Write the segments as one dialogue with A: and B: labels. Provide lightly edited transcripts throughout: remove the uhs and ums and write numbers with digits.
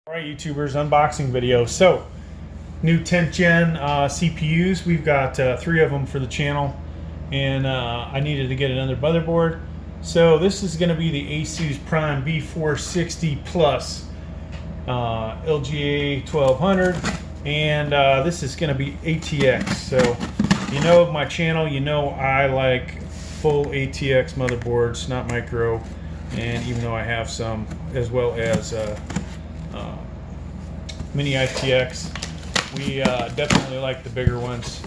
A: Alright YouTubers, unboxing video. So, new 10th gen CPUs. We've got 3 of them for the channel. And I needed to get another motherboard. So this is going to be the Asus Prime B460 Plus LGA 1200. And this is going to be ATX. So, you know my channel, you know I like full ATX motherboards, not micro. And even though I have some, as well as mini ITX, we definitely like the bigger ones.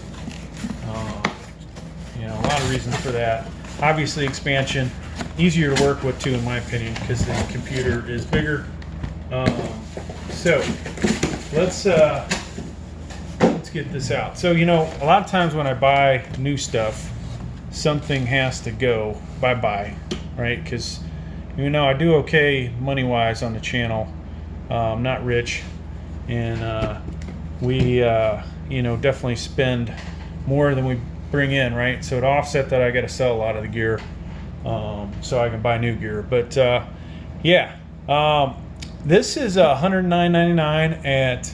A: You know, a lot of reasons for that. Obviously, expansion, easier to work with too, in my opinion, because the computer is bigger. So let's get this out. So, you know, a lot of times when I buy new stuff, something has to go bye-bye, right? Because, you know, I do okay money-wise on the channel. I'm not rich, and we, you know, definitely spend more than we bring in, right? So to offset that, I got to sell a lot of the gear so I can buy new gear. But yeah, this is $109.99 at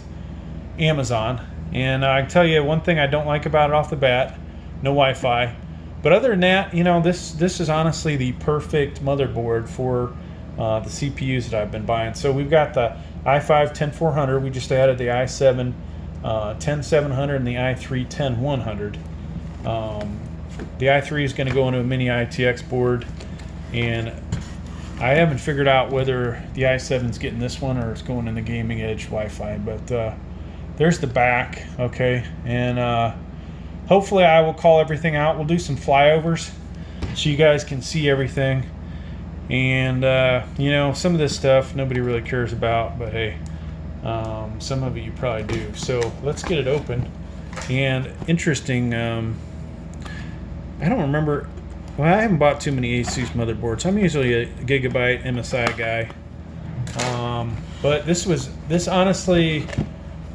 A: Amazon, and I can tell you one thing I don't like about it off the bat: no Wi-Fi. But other than that, you know, this is honestly the perfect motherboard for the CPUs that I've been buying. So we've got the i5 10400. We just added the i7 10700 and the i3 10100. The i3 is going to go into a mini ITX board, and I haven't figured out whether the i7 is getting this one or it's going in the gaming edge Wi-Fi. But there's the back, okay, and hopefully I will call everything out. We'll do some flyovers so you guys can see everything. And you know, some of this stuff nobody really cares about, but hey, some of it you probably do. So let's get it open. And interesting, I don't remember, well, I haven't bought too many Asus motherboards. I'm usually a Gigabyte MSI guy, but this honestly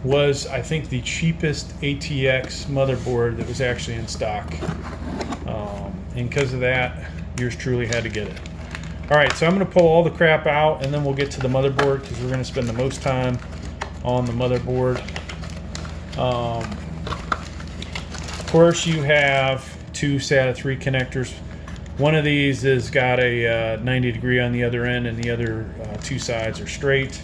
A: was, I think, the cheapest ATX motherboard that was actually in stock, and because of that, yours truly had to get it. Alright, so I'm going to pull all the crap out, and then we'll get to the motherboard, because we're going to spend the most time on the motherboard. Of course, you have 2 SATA 3 connectors. One of these has got a 90 degree on the other end, and the other 2 sides are straight.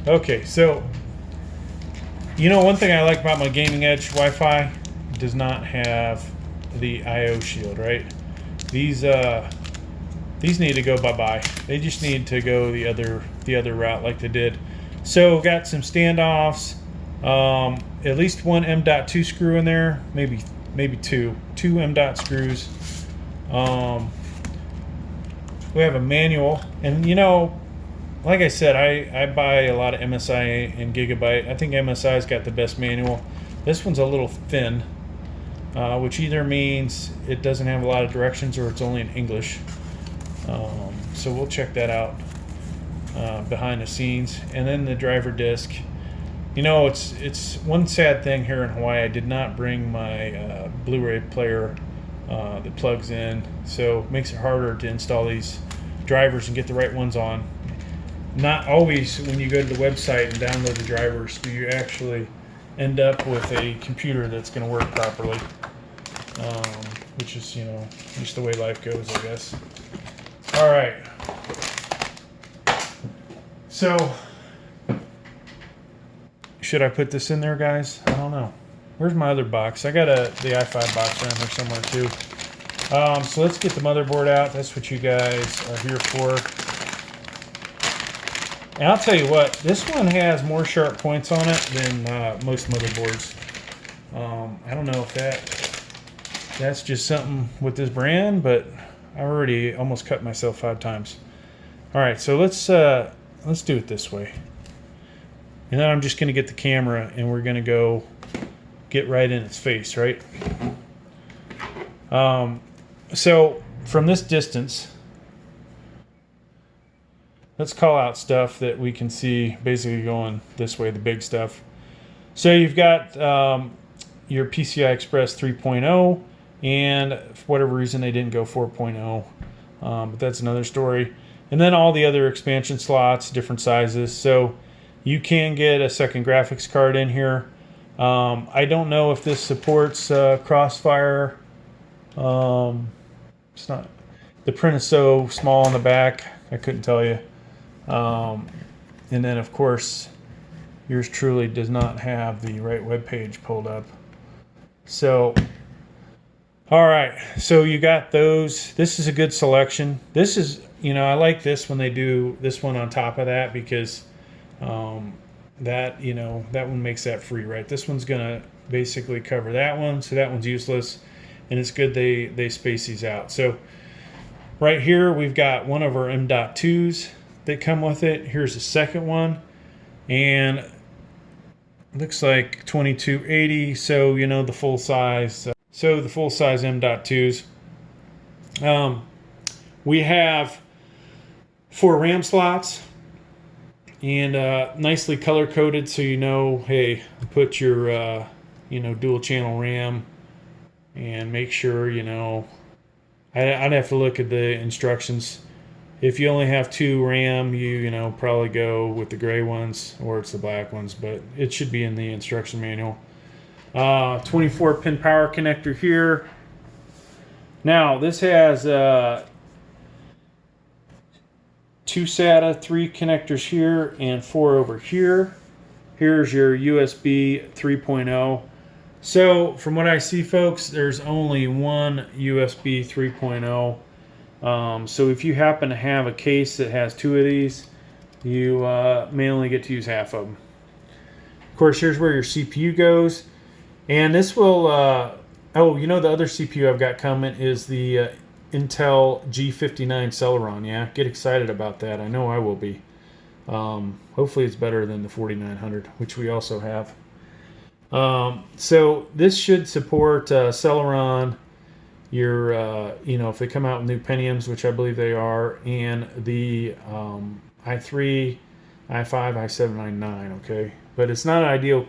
A: Okay, so you know, one thing I like about my gaming edge Wi-Fi, does not have the I/O shield, right? These need to go bye-bye. They just need to go the other route like they did. So got some standoffs, at least one M.2 screw in there, maybe two M.2 screws. We have a manual, and you know, like I said, I buy a lot of MSI and Gigabyte. I think MSI's got the best manual. This one's a little thin, which either means it doesn't have a lot of directions or it's only in English. So we'll check that out behind the scenes. And then the driver disc. You know, it's one sad thing here in Hawaii. I did not bring my Blu-ray player that plugs in, so it makes it harder to install these drivers and get the right ones on. Not always when you go to the website and download the drivers do you actually end up with a computer that's going to work properly, which is, you know, just the way life goes, I guess. All right. So, should I put this in there, guys? I don't know. Where's my other box? I got the i5 box around there somewhere too. So let's get the motherboard out. That's what you guys are here for. And I'll tell you what, this one has more sharp points on it than most motherboards. I don't know if that's just something with this brand, but I've already almost cut myself 5 times. All right, so let's do it this way. And then I'm just going to get the camera, and we're going to go get right in its face, right? So from this distance, let's call out stuff that we can see basically going this way, the big stuff. So you've got your PCI Express 3.0, and for whatever reason they didn't go 4.0, but that's another story. And then all the other expansion slots, different sizes. So you can get a second graphics card in here. I don't know if this supports Crossfire. It's not. The print is so small on the back, I couldn't tell you. And then, of course, yours truly does not have the right web page pulled up. So, all right. So you got those. This is a good selection. This is, I like this when they do this one on top of that, because that one makes that free, right? This one's gonna basically cover that one, so that one's useless, and it's good they space these out. So right here we've got one of our M.2s that come with it. Here's the second one, and it looks like 2280, so the full size. So the full size M.2s. We have 4 RAM slots, and nicely color coded, so hey, put your dual channel RAM, and make sure I'd have to look at the instructions. If you only have 2 RAM, you probably go with the gray ones, or it's the black ones, but it should be in the instruction manual. 24 pin power connector here. Now this has 2 SATA, 3 connectors here, and 4 over here. Here's your USB 3.0. So from what I see, folks, there's only one USB 3.0. So if you happen to have a case that has 2 of these, you may only get to use half of them. Of course, here's where your CPU goes. And this will, the other CPU I've got coming is the Intel G59 Celeron. Yeah, get excited about that. I know I will be. Hopefully it's better than the 4900, which we also have. So this should support Celeron, your, if they come out with new Pentiums, which I believe they are, and the i3, i5, i7, i9, okay? But it's not an ideal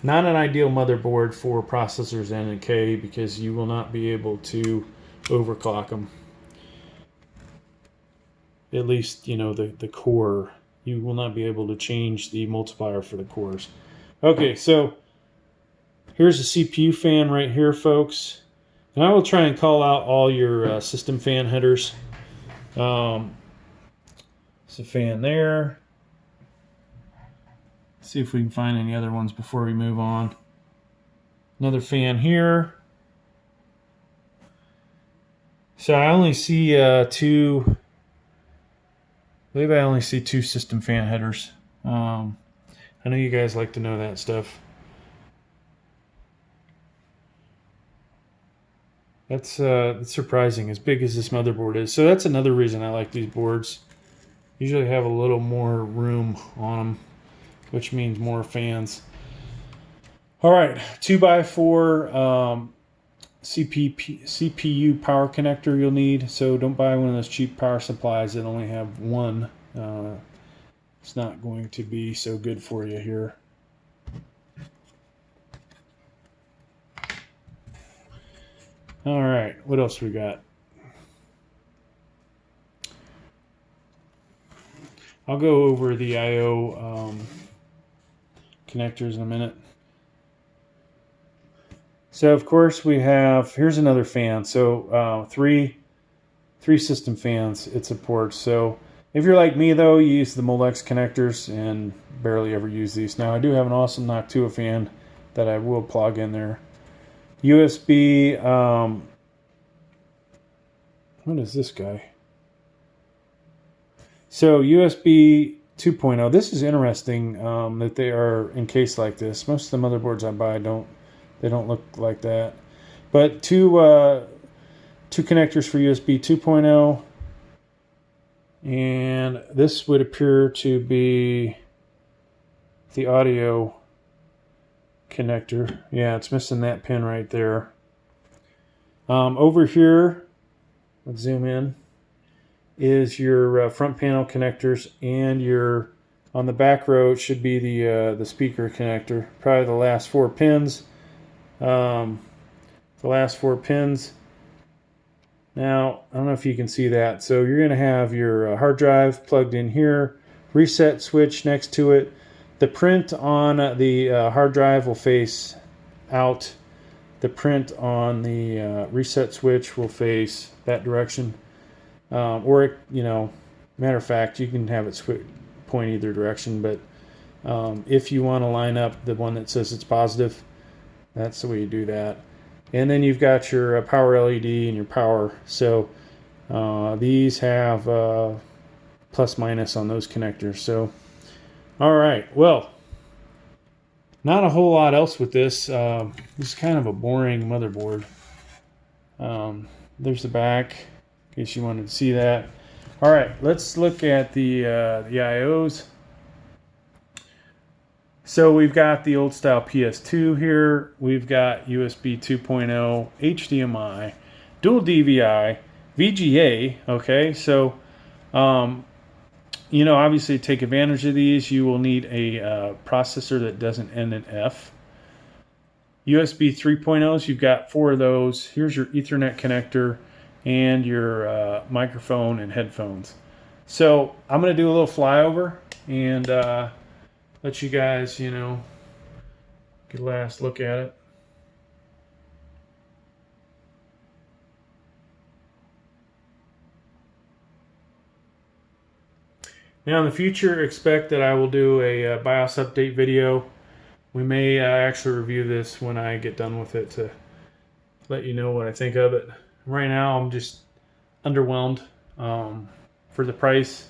A: motherboard for processors N and K, because you will not be able to overclock them. At least, the core. You will not be able to change the multiplier for the cores. Okay, so here's a CPU fan right here, folks. And I will try and call out all your system fan headers. There's a fan there. See if we can find any other ones before we move on. Another fan here. So I only see 2. I believe I only see 2 system fan headers. I know you guys like to know that stuff. That's surprising, as big as this motherboard is. So that's another reason I like these boards. Usually have a little more room on them, which means more fans. All right, 2x4 CPU power connector you'll need. So don't buy one of those cheap power supplies that only have one. It's not going to be so good for you here. All right, what else we got? I'll go over the I/O connectors in a minute. So of course we have, here's another fan. So three system fans it supports. So if you're like me though, you use the Molex connectors and barely ever use these. Now I do have an awesome Noctua fan that I will plug in there. USB, what is this guy? So USB 2.0. This is interesting that they are encased like this. Most of the motherboards I buy don't look like that. But two connectors for USB 2.0, and this would appear to be the audio connector. Yeah, it's missing that pin right there. Over here, let's zoom in, is your front panel connectors, and your on the back row it should be the speaker connector. Probably the last 4 pins. The last 4 pins. Now, I don't know if you can see that. So you're going to have your hard drive plugged in here, reset switch next to it. The print on the hard drive will face out. The print on the reset switch will face that direction. Or, you know, matter of fact, you can have it point either direction, but if you want to line up the one that says it's positive, that's the way you do that. And then you've got your power LED and your power. So these have plus minus on those connectors. So, all right, well, not a whole lot else with this. This is kind of a boring motherboard. There's the back, in case you wanted to see that. All right, let's look at the IOs. So we've got the old style PS2 here. We've got USB 2.0, HDMI, dual DVI, VGA. Okay, so you know, obviously to take advantage of these, you will need a processor that doesn't end in F. USB 3.0s, you've got 4 of those. Here's your Ethernet connector and your microphone and headphones. So I'm going to do a little flyover and let you guys, you know, get a last look at it. Now in the future, expect that I will do a BIOS update video. We may actually review this when I get done with it to let you know what I think of it. Right now, I'm just underwhelmed for the price.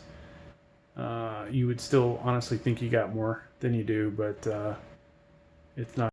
A: You would still honestly think you got more than you do, but it's not.